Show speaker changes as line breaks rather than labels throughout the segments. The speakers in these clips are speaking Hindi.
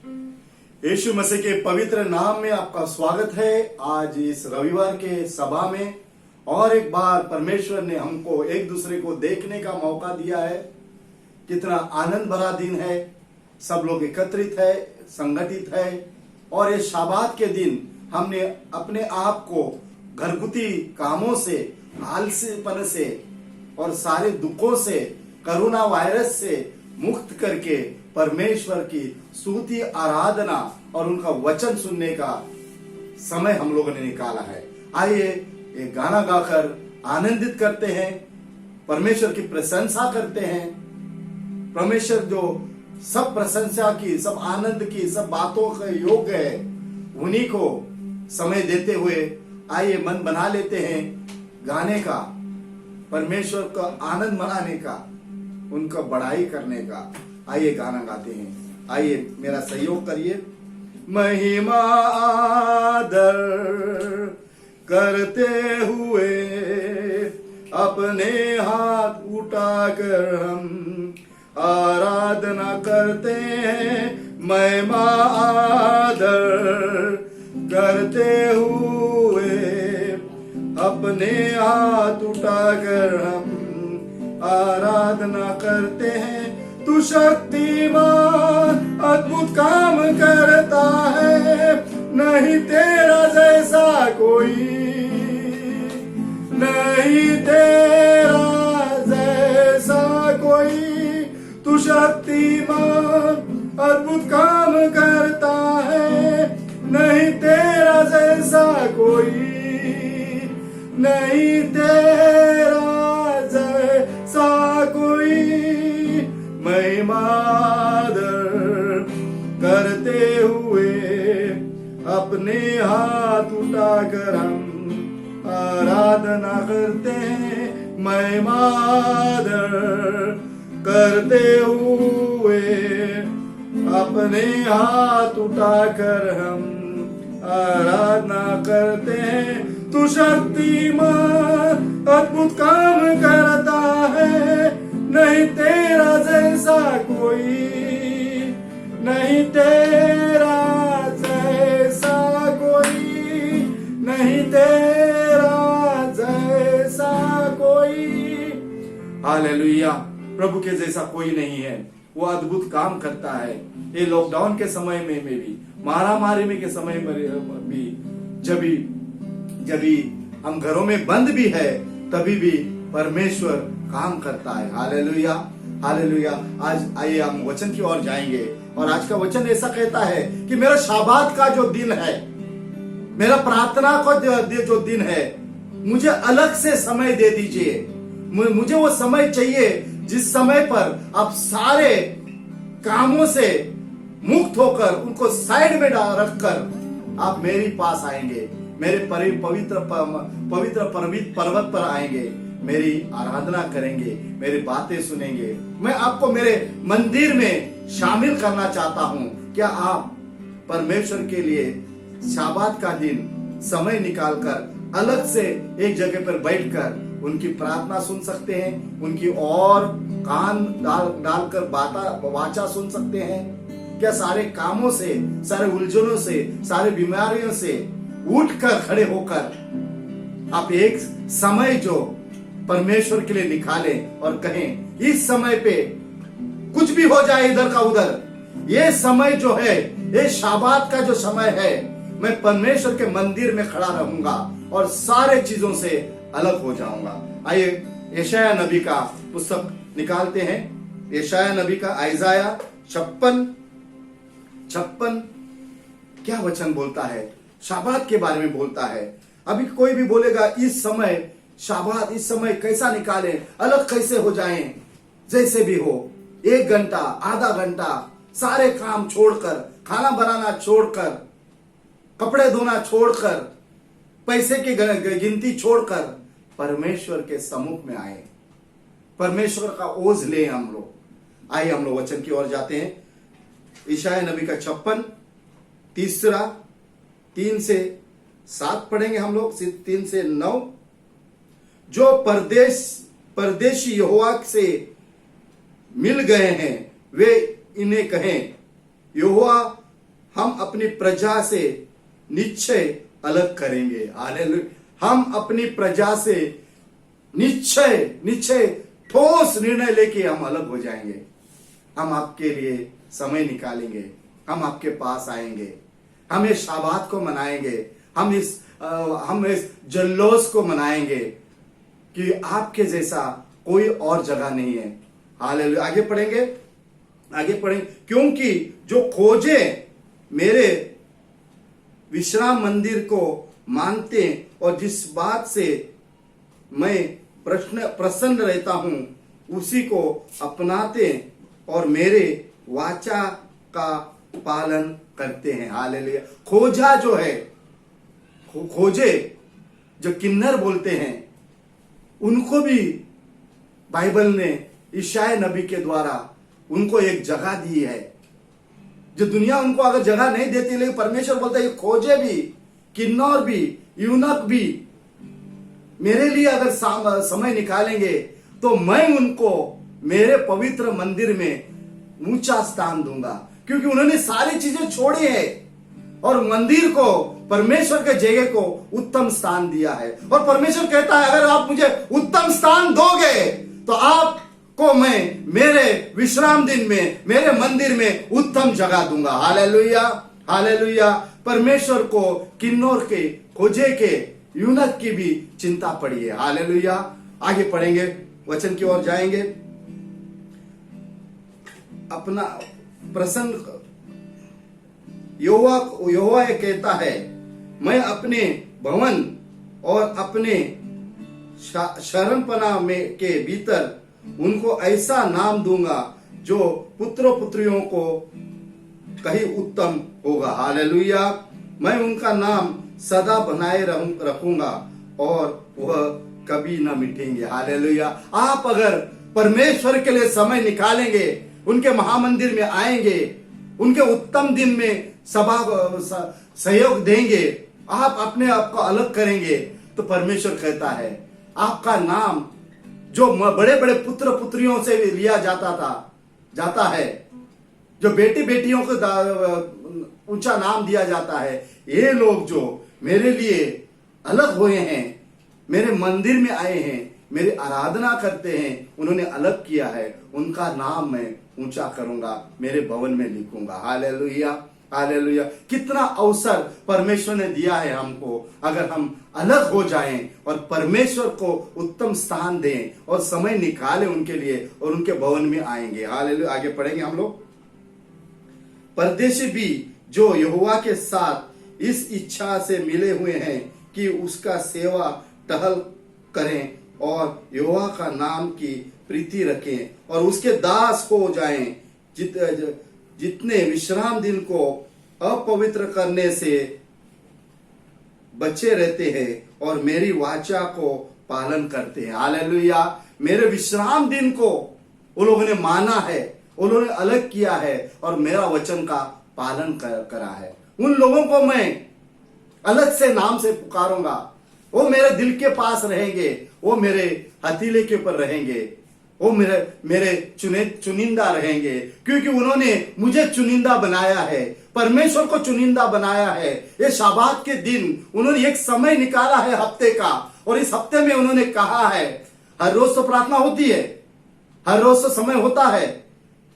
यीशु मसीह के पवित्र नाम में आपका स्वागत है। आज इस रविवार के सभा में और एक बार परमेश्वर ने हमको एक दूसरे को देखने का मौका दिया है। कितना आनंद भरा दिन है। सब लोग एकत्रित है, संगठित है और ये शाबात के दिन हमने अपने आप को घरगुती कामों से, आलसीपन से और सारे दुखों से, कोरोना वायरस से मुक्त करके परमेश्वर की स्तुति, आराधना और उनका वचन सुनने का समय हम लोगों ने निकाला है। आइए एक गाना गाकर आनंदित करते हैं, परमेश्वर की प्रशंसा करते हैं। परमेश्वर जो सब प्रशंसा की, सब आनंद की, सब बातों का योग्य है, उन्हीं को समय देते हुए आइए मन बना लेते हैं गाने का, परमेश्वर का आनंद मनाने का, उनका बड़ाई करने का। आइए गाना गाते हैं। आइए मेरा सहयोग करिए। महिमा आदर करते हुए अपने हाथ उठाकर हम आराधना करते हैं। महिमा आदर करते हुए अपने हाथ उठाकर हम आराधना करते हैं। तू शक्तिमान अद्भुत काम करता है, नहीं तेरा जैसा कोई, नहीं तेरा जैसा कोई। तू शक्तिमान अद्भुत काम करता है, नहीं तेरा जैसा कोई, नहीं तेरा जैसा कोई। महिमा करते हुए अपने हाथ उठाकर हम आराधना करते हैं। महिमा करते हुए अपने हाथ उठाकर हम आराधना करते हैं। तू शक्तिमान अद्भुत काम करता है, नहीं तेरा जैसा कोई, नहीं तेरा जैसा कोई, नहीं तेरा जैसा कोई। हालेलुया। प्रभु के जैसा कोई नहीं है। वो अद्भुत काम करता है। ये लॉकडाउन के समय में भी, महामारी में के समय में भी, जब भी हम घरों में बंद भी है, तभी भी परमेश्वर काम करता है। Hallelujah, hallelujah. आज आइए हम वचन की ओर जाएंगे और आज का वचन ऐसा कहता है कि मेरा शाबात का जो दिन है, मेरा प्रार्थना का जो दिन है, मुझे अलग से समय दे दीजिए। मुझे वो समय चाहिए जिस समय पर आप सारे कामों से मुक्त होकर उनको साइड में रखकर आप मेरे पास आएंगे, मेरे पवित्र पर्वत पर आएंगे, मेरी आराधना करेंगे, मेरी बातें सुनेंगे। मैं आपको मेरे मंदिर में शामिल करना चाहता हूं। क्या आप परमेश्वर के लिए शाबात का दिन समय निकालकर अलग से एक जगह पर बैठकर उनकी प्रार्थना सुन सकते हैं, उनकी और कान डालकर वाचा सुन सकते हैं? क्या सारे कामों से, सारे उलझनों से, सारे बीमारियों से उठकर खड़े होकर आप एक समय जो परमेश्वर के लिए निकालें और कहें, इस समय पे कुछ भी हो जाए इधर का उधर, ये समय जो है, ये शाबात का जो समय है, मैं परमेश्वर के मंदिर में खड़ा रहूंगा और सारे चीजों से अलग हो जाऊंगा। आइए यशाया नबी का पुस्तक निकालते हैं। यशाया नबी का आइजाया 56 क्या वचन बोलता है? शाबात के बारे में बोलता है। अभी कोई भी बोलेगा इस समय शाबात, इस समय कैसा निकालें, अलग कैसे हो जाएं? जैसे भी हो, 1 घंटा, आधा घंटा, सारे काम छोड़कर, खाना बनाना छोड़कर, कपड़े धोना छोड़कर, पैसे की गिनती छोड़कर परमेश्वर के सम्मुख में आए, परमेश्वर का ओझ ले हम लोग। आइए हम लोग वचन की ओर जाते हैं। यशाया नबी का 56 3 से 7 पढ़ेंगे हम लोग, 3 से 9। जो परदेशी यहोवा से मिल गए हैं वे इन्हें कहें, यहोवा हम अपनी प्रजा से निश्चय अलग करेंगे। हालेलुया। हम अपनी प्रजा से निश्चय ठोस निर्णय लेके हम अलग हो जाएंगे। हम आपके लिए समय निकालेंगे, हम आपके पास आएंगे, हम इस शाबात को मनाएंगे, हम इस जल्लोस को मनाएंगे कि आपके जैसा कोई और जगह नहीं है। हालेलुया। आगे पढ़ेंगे क्योंकि जो खोजे मेरे विश्राम मंदिर को मानते और जिस बात से मैं प्रसन्न रहता हूं उसी को अपनाते और मेरे वाचा का पालन करते हैं। हालेलुया। खोजा जो है, खोजे जो किन्नर बोलते हैं, उनको भी बाइबल ने यशायाह नबी के द्वारा उनको एक जगह दी है जो दुनिया उनको अगर जगह नहीं देती, लेकिन परमेश्वर बोलता है खोजे भी, किन्नौर भी, यूनक भी मेरे लिए अगर समय निकालेंगे तो मैं उनको मेरे पवित्र मंदिर में ऊंचा स्थान दूंगा, क्योंकि उन्होंने सारी चीजें छोड़ी है और मंदिर को, परमेश्वर के जगह को उत्तम स्थान दिया है। और परमेश्वर कहता है अगर आप मुझे उत्तम स्थान दोगे तो आपको मैं मेरे विश्राम दिन में, मेरे मंदिर में उत्तम जगह दूंगा। हालेलुया। हालेलुया। परमेश्वर को किन्नौर के, खोजे के, यूनक की भी चिंता पड़ी है। हालेलुया। आगे पढ़ेंगे, वचन की ओर जाएंगे। अपना प्रसन्न यहोवा ये कहता है, मैं अपने भवन और अपने शरणपना में के भीतर उनको ऐसा नाम दूंगा जो पुत्र पुत्रियों को कहीं उत्तम होगा। हालेलुया। मैं उनका नाम सदा बनाए रखूंगा और वह कभी न मिटेंगे। हालेलुया। आप अगर परमेश्वर के लिए समय निकालेंगे, उनके महामंदिर में आएंगे, उनके उत्तम दिन में सहयोग देंगे, आप अपने आप को अलग करेंगे, तो परमेश्वर कहता है आपका नाम जो बड़े बड़े पुत्र पुत्रियों से लिया जाता है, जो बेटी बेटियों को ऊंचा नाम दिया जाता है, ये लोग जो मेरे लिए अलग हुए हैं, मेरे मंदिर में आए हैं, मेरी आराधना करते हैं, उन्होंने अलग किया है, उनका नाम मैं ऊंचा करूंगा, मेरे भवन में लिखूंगा। हालेलुया। हालेलुया। कितना अवसर परमेश्वर ने दिया है हमको, अगर हम अलग हो जाएं और परमेश्वर को उत्तम स्थान दें और समय निकालें उनके लिए और उनके भवन में आएंगे। हालेलुया। आगे पढ़ेंगे हम लोग। परदेशी भी जो यहोवा के साथ इस इच्छा से मिले हुए हैं कि उसका सेवा टहल करें और यहोवा का नाम की प्रीति रखें और उसके दास हो जाएं, जितने विश्राम दिन को अपवित्र करने से बचे रहते हैं और मेरी वाचा को पालन करते हैं। हालेलुया। मेरे विश्राम दिन को उन लोगों ने माना है, उन्होंने अलग किया है और मेरा वचन का पालन करा है। उन लोगों को मैं अलग से नाम से पुकारूंगा, वो मेरे दिल के पास रहेंगे, वो मेरे हथेली के ऊपर रहेंगे, वो मेरे चुनिंदा रहेंगे, क्योंकि उन्होंने मुझे चुनिंदा बनाया है, परमेश्वर को चुनिंदा बनाया है। ये शाबात के दिन उन्होंने एक समय निकाला है हफ्ते का, और इस हफ्ते में उन्होंने कहा है, हर रोज तो प्रार्थना होती है, हर रोज तो समय होता है,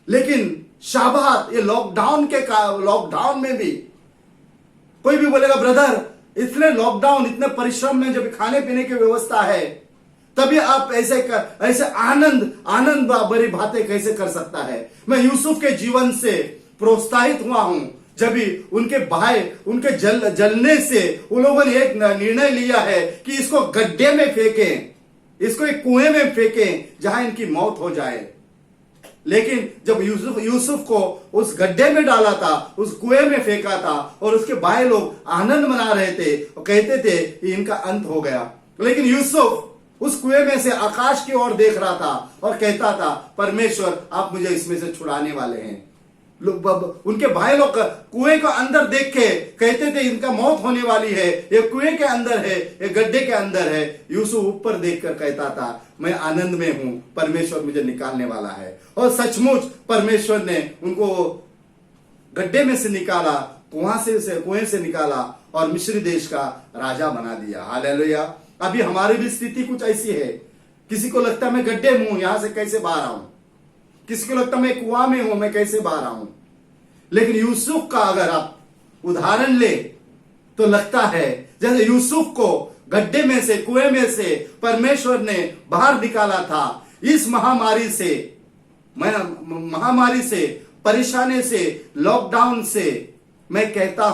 लेकिन शाबात, ये लॉकडाउन में भी कोई भी बोलेगा ब्रदर इतने लॉकडाउन, इतने परिश्रम में जब खाने पीने की व्यवस्था है, तभी आप ऐसे आनंद भरी बातें कैसे कर सकता है। मैं यूसुफ के जीवन से प्रोत्साहित हुआ हूं, जब भी उनके भाई उनके जलने से उन लोगों ने एक निर्णय लिया है कि इसको गड्ढे में फेंकें, इसको एक कुएं में फेंकें जहां इनकी मौत हो जाए। लेकिन जब यूसुफ को उस गड्ढे में डाला था, उस कुएं में फेंका था, और उसके भाई लोग आनंद मना रहे थे और कहते थे कि इनका अंत हो गया, लेकिन यूसुफ उस कुएं में से आकाश की ओर देख रहा था और कहता था परमेश्वर आप मुझे इसमें से छुड़ाने वाले हैं। उनके भाई लोग कुएं को अंदर देख के कहते थे इनका मौत होने वाली है, ये कुएं के अंदर है, ये गड्ढे के अंदर है। यूसुफ ऊपर देखकर कहता था मैं आनंद में हूं, परमेश्वर मुझे निकालने वाला है। और सचमुच परमेश्वर ने उनको गड्ढे में से निकाला, कुएं से निकाला और मिस्र देश का राजा बना दिया। हालेलुया। अभी हमारी भी स्थिति कुछ ऐसी है। किसी को लगता है मैं गड्ढे में हूं, यहां से कैसे बाहर आऊं। किसी को लगता है मैं कुआं में हूं, मैं कैसे बाहर आऊं। लेकिन यूसुफ का अगर आप उदाहरण ले तो लगता है जैसे यूसुफ को गड्ढे में से, कुएं में से परमेश्वर ने बाहर निकाला था। इस महामारी से, परेशानी से, लॉकडाउन से मैं कहता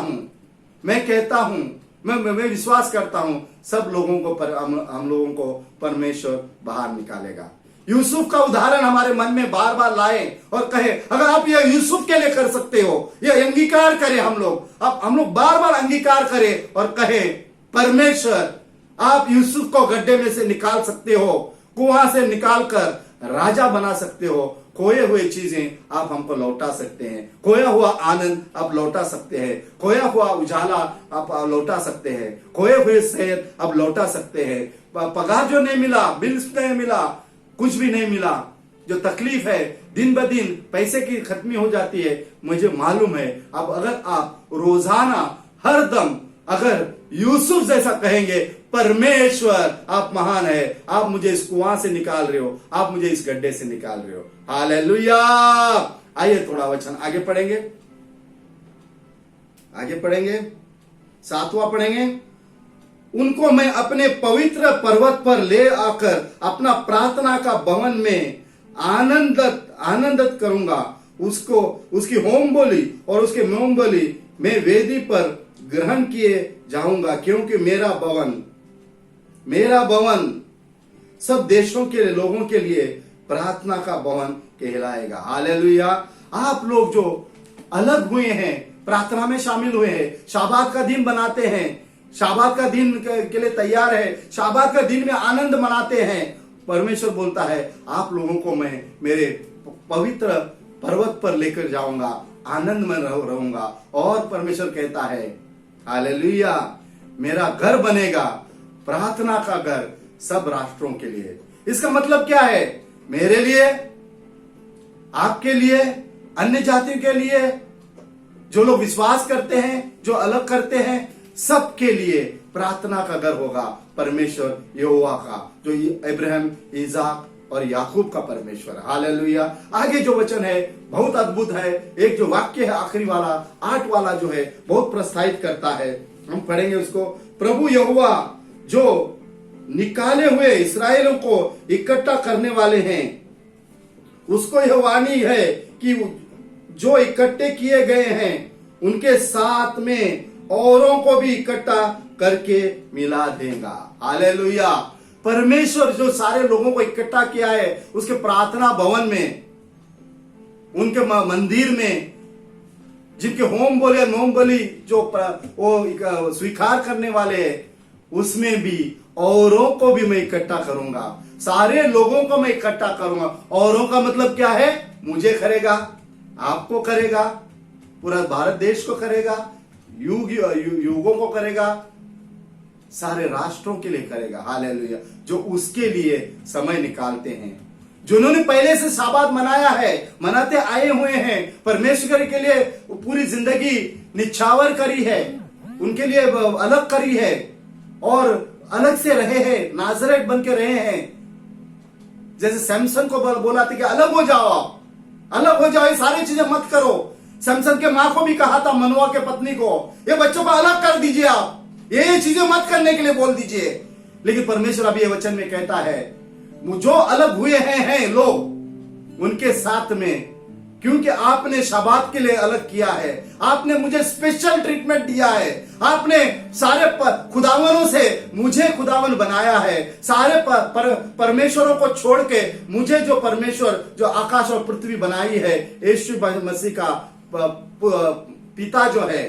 हूं, मैं विश्वास करता हूं सब लोगों को हम लोगों को परमेश्वर बाहर निकालेगा। यूसुफ का उदाहरण हमारे मन में बार बार लाए और कहे अगर आप ये यूसुफ के लिए कर सकते हो, ये अंगीकार करें हम लोग, अब हम लोग बार बार अंगीकार करें और कहे परमेश्वर आप यूसुफ को गड्ढे में से निकाल सकते हो, कुआं से निकालकर राजा बना सकते हो, खोए हुए चीजें आप हमको लौटा सकते हैं, खोया हुआ आनंद आप लौटा सकते हैं, खोया हुआ उजाला आप लौटा सकते हैं, खोए हुए सेहत आप लौटा सकते हैं। पगार जो नहीं मिला, बिल्स नहीं मिला, कुछ भी नहीं मिला, जो तकलीफ है दिन ब दिन पैसे की खत्मी हो जाती है, मुझे मालूम है। अब अगर आप रोजाना हर दम अगर यूसुफ जैसा कहेंगे परमेश्वर आप महान है, आप मुझे इस कुआं से निकाल रहे हो, आप मुझे इस गड्ढे से निकाल रहे हो। हालेलुया। आइए थोड़ा वचन आगे पढ़ेंगे, 7वां पढ़ेंगे। उनको मैं अपने पवित्र पर्वत पर ले आकर अपना प्रार्थना का भवन में आनंदित करूंगा। उसको उसकी होम बलि और उसके मोम बलि मैं वेदी पर ग्रहण किए जाऊंगा, क्योंकि मेरा भवन सब देशों के लोगों के लिए प्रार्थना का भवन कहलाएगा। हालेलुया। आप लोग जो अलग हुए हैं, प्रार्थना में शामिल हुए हैं, शाबात का दिन बनाते हैं, शाबात का दिन के लिए तैयार है, शाबात का दिन में आनंद मनाते हैं, परमेश्वर बोलता है आप लोगों को मैं मेरे पवित्र पर्वत पर लेकर जाऊंगा, आनंद में रहूंगा। और परमेश्वर कहता है हालेलुया, मेरा घर बनेगा, प्रार्थना का घर सब राष्ट्रों के लिए। इसका मतलब क्या है? मेरे लिए, आपके लिए, अन्य जातियों के लिए, जो लोग विश्वास करते हैं, जो अलग करते हैं, सबके लिए प्रार्थना का घर होगा परमेश्वर यहोवा का, जो इब्राहिम, इसाक और याकूब का परमेश्वर। हालेलुया। आगे जो वचन है बहुत अद्भुत है। एक जो वाक्य है आखिरी वाला, 8 वाला जो है बहुत प्रोत्साहित करता है। हम पढ़ेंगे उसको। प्रभु यहोवा जो निकाले हुए इस्राएलों को इकट्ठा करने वाले हैं, उसको यह वाणी है कि जो इकट्ठे किए गए हैं उनके साथ में औरों को भी इकट्ठा करके मिला देगा। हालेलुया। परमेश्वर जो सारे लोगों को इकट्ठा किया है उसके प्रार्थना भवन में, उनके मंदिर में, जिनके होम बोले मोम बलि जो वो स्वीकार करने वाले हैं, उसमें भी औरों को भी मैं इकट्ठा करूंगा, सारे लोगों को मैं इकट्ठा करूंगा। औरों का मतलब क्या है? मुझे करेगा, आपको करेगा, पूरा भारत देश को करेगा, युगों को करेगा, सारे राष्ट्रों के लिए करेगा। हालेलुया। जो उसके लिए समय निकालते हैं, जिन्होंने पहले से साबात मनाया है, मनाते आए हुए हैं, परमेश्वर के लिए पूरी जिंदगी निछावर करी है, उनके लिए अलग करी है और अलग से रहे हैं, नाजरेत बन के रहे हैं। जैसे सैमसन को बोला था कि अलग हो जाओ, आप अलग हो जाओ, ये सारी चीजें मत करो। सैमसन के मां को भी कहा था, मनोआ के पत्नी को, ये बच्चों को अलग कर दीजिए, आप ये चीजें मत करने के लिए बोल दीजिए। लेकिन परमेश्वर अभी ये वचन में कहता है जो अलग हुए हैं लोग, उनके साथ में, क्योंकि आपने शबात के लिए अलग किया है, आपने मुझे स्पेशल ट्रीटमेंट दिया है, आपने सारे खुदावनों से मुझे खुदावन बनाया है, सारे परमेश्वरों को छोड़ के मुझे जो परमेश्वर जो आकाश और पृथ्वी बनाई है, यीशु मसीह का पिता जो है,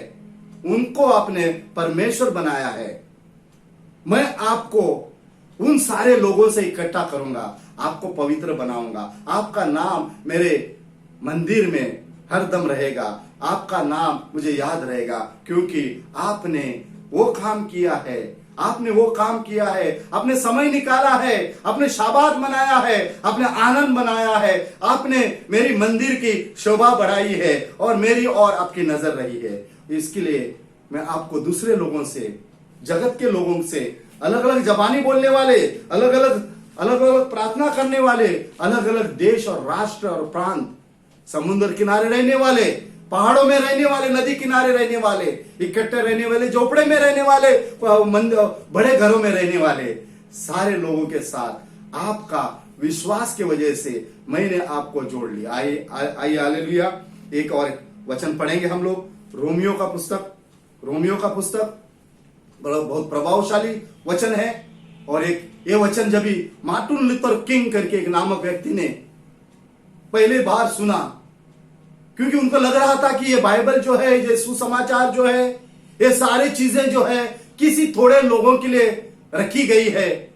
उनको आपने परमेश्वर बनाया है। मैं आपको उन सारे लोगों से इकट्ठा करूंगा, आपको पवित्र बनाऊंगा, आपका नाम मेरे मंदिर में हरदम रहेगा, आपका नाम मुझे याद रहेगा, क्योंकि आपने वो काम किया है, आपने वो काम किया है, आपने समय निकाला है, आपने शाबात मनाया है, आपने आनंद मनाया है, आपने मेरी मंदिर की शोभा बढ़ाई है और मेरी और आपकी नजर रही है। इसके लिए मैं आपको दूसरे लोगों से, जगत के लोगों से, अलग अलग जबानी बोलने वाले, अलग अलग प्रार्थना करने वाले, अलग अलग देश और राष्ट्र और प्रांत, समुद्र किनारे रहने वाले, पहाड़ों में रहने वाले, नदी किनारे रहने वाले, इकट्ठे रहने वाले, झोपड़े में रहने वाले, बड़े घरों में रहने वाले, सारे लोगों के साथ आपका विश्वास की वजह से मैंने आपको जोड़ लिया। आइए हालेलुया। एक और वचन पढ़ेंगे हम लोग, रोमियो का पुस्तक बहुत प्रभावशाली वचन है। और एक ये वचन जब भी मार्टिन लूथर किंग करके एक नामक व्यक्ति ने पहले बार सुना, क्योंकि उनको लग रहा था कि ये बाइबल जो है, ये सुसमाचार जो है, ये सारी चीजें जो है किसी थोड़े लोगों के लिए रखी गई है।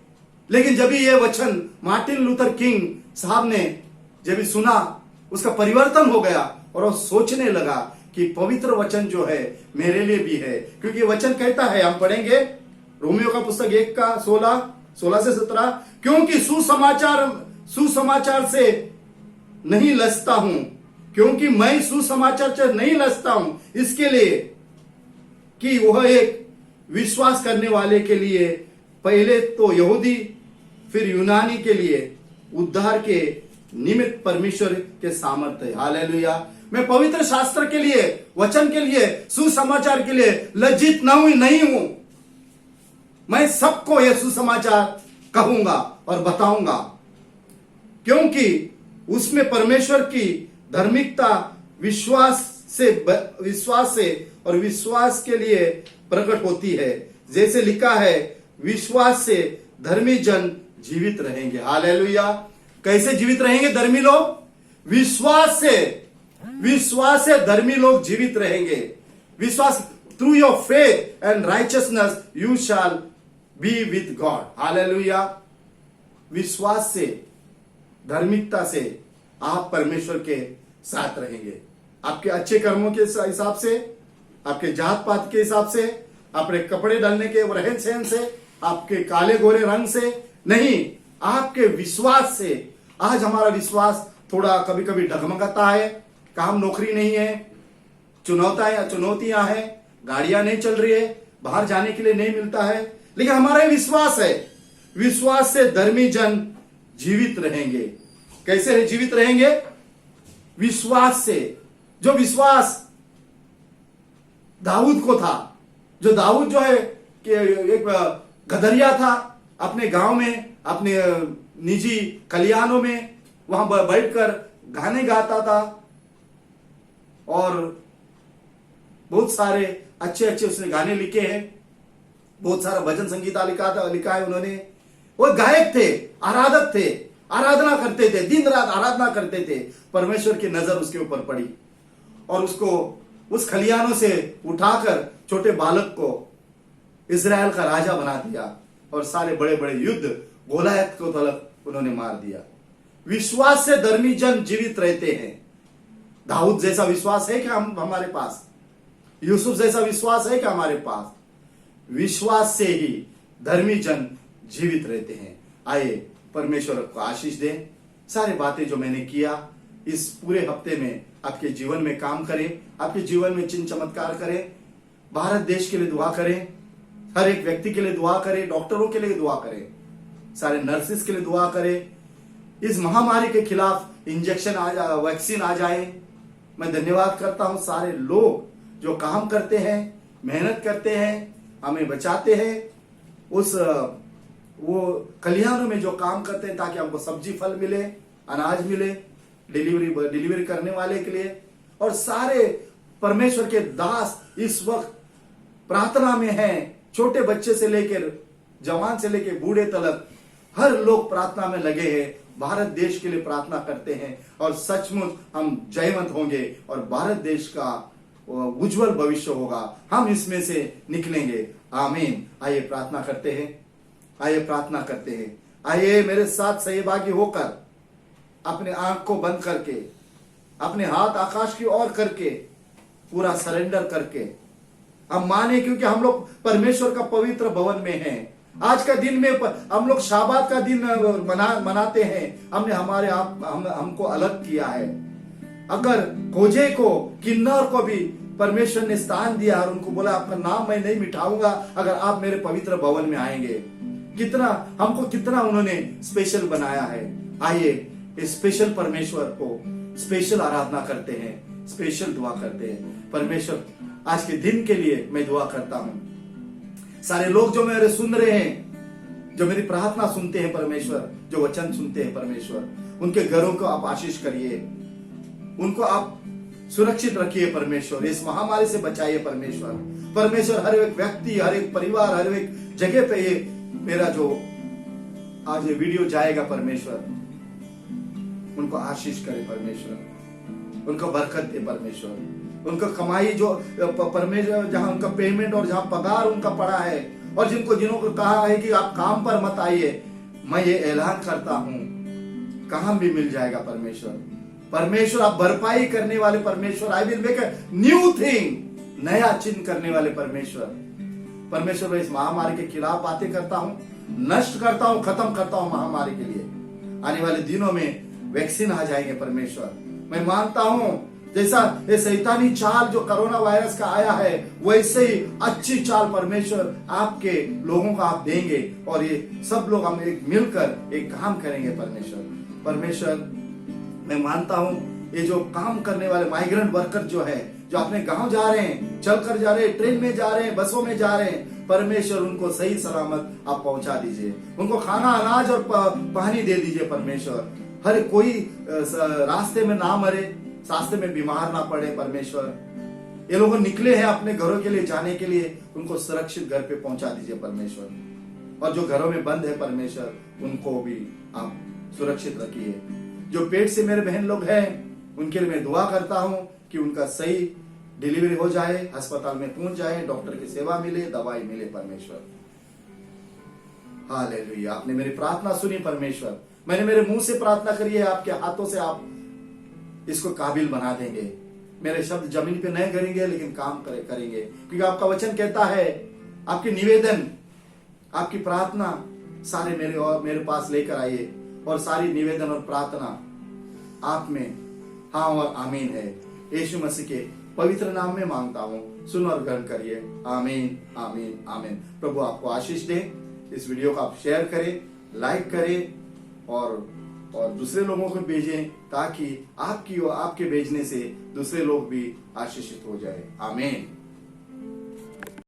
लेकिन जब ये वचन मार्टिन लूथर किंग साहब ने जब भी सुना, उसका परिवर्तन हो गया और वो सोचने लगा कि पवित्र वचन जो है मेरे लिए भी है। क्योंकि वचन कहता है, हम पढ़ेंगे रोमियो का पुस्तक 1 का 16 से 17, क्योंकि सुसमाचार से नहीं लजता हूं, क्योंकि मैं सुसमाचार से नहीं लजता हूं, इसके लिए कि वह एक विश्वास करने वाले के लिए पहले तो यहूदी फिर यूनानी के लिए उद्धार के निमित्त परमेश्वर के सामर्थ्य है। हालेलुया। मैं पवित्र शास्त्र के लिए, वचन के लिए, सुसमाचार के लिए लज्जित नहीं हूं। मैं सबको यह सुसमाचार कहूंगा और बताऊंगा, क्योंकि उसमें परमेश्वर की धार्मिकता विश्वास से और विश्वास के लिए प्रकट होती है। जैसे लिखा है, विश्वास से धर्मी जन जीवित रहेंगे। हालेलुया। कैसे जीवित रहेंगे धर्मी लोग? विश्वास से धर्मी लोग जीवित रहेंगे। विश्वास, through your faith and righteousness you shall be with God. Hallelujah. विश्वास से, धार्मिकता से आप परमेश्वर के साथ रहेंगे। आपके अच्छे कर्मों के हिसाब से, आपके जात पात के हिसाब से, अपने कपड़े डालने के रहन सहन से, आपके काले गोरे रंग से नहीं, आपके विश्वास से। आज हमारा विश्वास थोड़ा कभी कभी डगमगाता है, काम नौकरी नहीं है, चुनौतियां हैं, गाड़ियां नहीं चल रही है, बाहर जाने के लिए नहीं मिलता है, लेकिन हमारा विश्वास है। विश्वास से धर्मी जन जीवित रहेंगे। कैसे जीवित रहेंगे? विश्वास से। जो विश्वास दाऊद को था, जो दाऊद जो है कि एक गदरिया था, अपने गांव में, अपने निजी कल्याणों में वहां बैठकर गाने गाता था और बहुत सारे अच्छे उसने गाने लिखे हैं, बहुत सारा भजन संगीता लिखा है उन्होंने। वो गायक थे, आराधक थे, आराधना करते थे, दिन रात आराधना करते थे। परमेश्वर की नजर उसके ऊपर पड़ी और उसको उस खलियानों से उठाकर छोटे बालक को इजराइल का राजा बना दिया और सारे बड़े बड़े युद्ध गोलायत को तलक उन्होंने मार दिया। विश्वास से धर्मी जन जीवित रहते हैं। दाऊद जैसा विश्वास है क्या हमारे पास? यूसुफ जैसा विश्वास है क्या हमारे पास? विश्वास से ही धर्मी जन जीवित रहते हैं। आइए परमेश्वर को आशीष दें। सारी बातें जो मैंने किया इस पूरे हफ्ते में आपके जीवन में काम करें, आपके जीवन में चिन्ह चमत्कार करें। भारत देश के लिए दुआ करें, हर एक व्यक्ति के लिए दुआ करें, डॉक्टरों के लिए दुआ करें, सारे नर्सेस के लिए दुआ करें। इस महामारी के खिलाफ इंजेक्शन वैक्सीन आ जाए। मैं धन्यवाद करता हूं सारे लोग जो काम करते हैं, मेहनत करते हैं, हमें बचाते हैं, उस वो कल्याणों में जो काम करते हैं ताकि हमको सब्जी फल मिले, अनाज मिले, डिलीवरी करने वाले के लिए। और सारे परमेश्वर के दास इस वक्त प्रार्थना में हैं, छोटे बच्चे से लेकर जवान से लेकर बूढ़े तक हर लोग प्रार्थना में लगे हैं, भारत देश के लिए प्रार्थना करते हैं और सचमुच हम जयवंत होंगे और भारत देश का उज्जवल भविष्य होगा। हम इसमें से निकलेंगे। आमीन। आइए प्रार्थना करते हैं, आइए प्रार्थना करते हैं। आइए मेरे साथ सहभागी होकर अपने आंख को बंद करके, अपने हाथ आकाश की ओर करके, पूरा सरेंडर करके हम माने, क्योंकि हम लोग परमेश्वर का पवित्र भवन में हैं। आज का दिन में हम लोग शाबात का दिन मनाते हैं। हमने हमारे आप हमको अलग किया है। अगर खोजे को, किन्नर को भी परमेश्वर ने स्थान दिया और उनको बोला आपका नाम मैं नहीं मिटाऊंगा अगर आप मेरे पवित्र भवन में आएंगे। कितना उन्होंने स्पेशल बनाया है। आइए इस स्पेशल परमेश्वर को स्पेशल आराधना करते हैं, स्पेशल दुआ करते हैं। परमेश्वर आज के दिन के लिए मैं दुआ करता हूं। सारे लोग जो मेरे सुन रहे हैं, जो मेरी प्रार्थना सुनते हैं परमेश्वर, जो वचन सुनते हैं परमेश्वर, उनके घरों को आप आशीष करिए, उनको आप सुरक्षित रखिए परमेश्वर, इस महामारी से बचाइए परमेश्वर। हर एक व्यक्ति, हर एक परिवार, हर एक जगह पे ये मेरा जो आज ये वीडियो जाएगा परमेश्वर, उनको आशीष करे परमेश्वर, उनको बरकत दे परमेश्वर, उनका कमाई जो परमेश्वर जहां उनका पेमेंट और जहां पगार उनका पड़ा है, और जिन्हों को कहा है कि आप काम पर मत आइए, मैं ये ऐलान करता हूं काम भी मिल जाएगा परमेश्वर। आप भरपाई करने वाले परमेश्वर, I will make a new thing, नया चिन्ह करने वाले परमेश्वर मैं इस महामारी के खिलाफ बातें करता हूं, नष्ट करता हूं, खत्म करता हूं महामारी के लिए। आने वाले दिनों में वैक्सीन आ जाएंगे परमेश्वर। मैं मानता हूं जैसा ये शैतानी चाल जो कोरोना वायरस का आया है, वैसे ही अच्छी चाल परमेश्वर आपके लोगों को आप देंगे, और ये सब लोग हम एक मिलकर एक काम करेंगे परमेश्वर। मैं मानता हूं ये जो काम करने वाले माइग्रेंट वर्कर जो है, जो अपने गांव जा रहे हैं, चलकर जा रहे हैं, ट्रेन में जा रहे हैं, बसों में जा रहे हैं, परमेश्वर उनको सही सलामत आप पहुंचा दीजिए। उनको खाना, अनाज और पानी दे दीजिए परमेश्वर। हर कोई रास्ते में ना मरे, रास्ते में बीमार ना पड़े परमेश्वर। ये लोग निकले हैं अपने घरों के लिए जाने के लिए, उनको सुरक्षित घर पे पहुंचा दीजिए परमेश्वर। और जो घरों में बंद है परमेश्वर, उनको भी आप सुरक्षित रखिए। जो पेट से मेरे बहन लोग हैं, उनके लिए मैं दुआ करता हूं कि उनका सही डिलीवरी हो जाए, अस्पताल में पहुंच जाए, डॉक्टर की सेवा मिले, दवाई मिले परमेश्वर। हालेलुया। आपने मेरी प्रार्थना सुनी परमेश्वर। मैंने मेरे मुंह से प्रार्थना करी है, आपके हाथों से आप इसको काबिल बना देंगे। मेरे शब्द जमीन पे नहीं गिरेंगे, लेकिन काम करेंगे, क्योंकि आपका वचन कहता है, आपके निवेदन, आपकी प्रार्थना सारे मेरे पास लेकर आइए, और सारी निवेदन और प्रार्थना आप में हाँ और आमीन है। यीशु मसीह के पवित्र नाम में मांगता हूँ, सुन और ग्रहण करिए। आमीन आमीन आमीन। प्रभु आपको आशीष दे। इस वीडियो को आप शेयर करें, लाइक करें, और दूसरे लोगों को भेजें, ताकि आपके भेजने से दूसरे लोग भी आशीषित हो जाए। आमीन।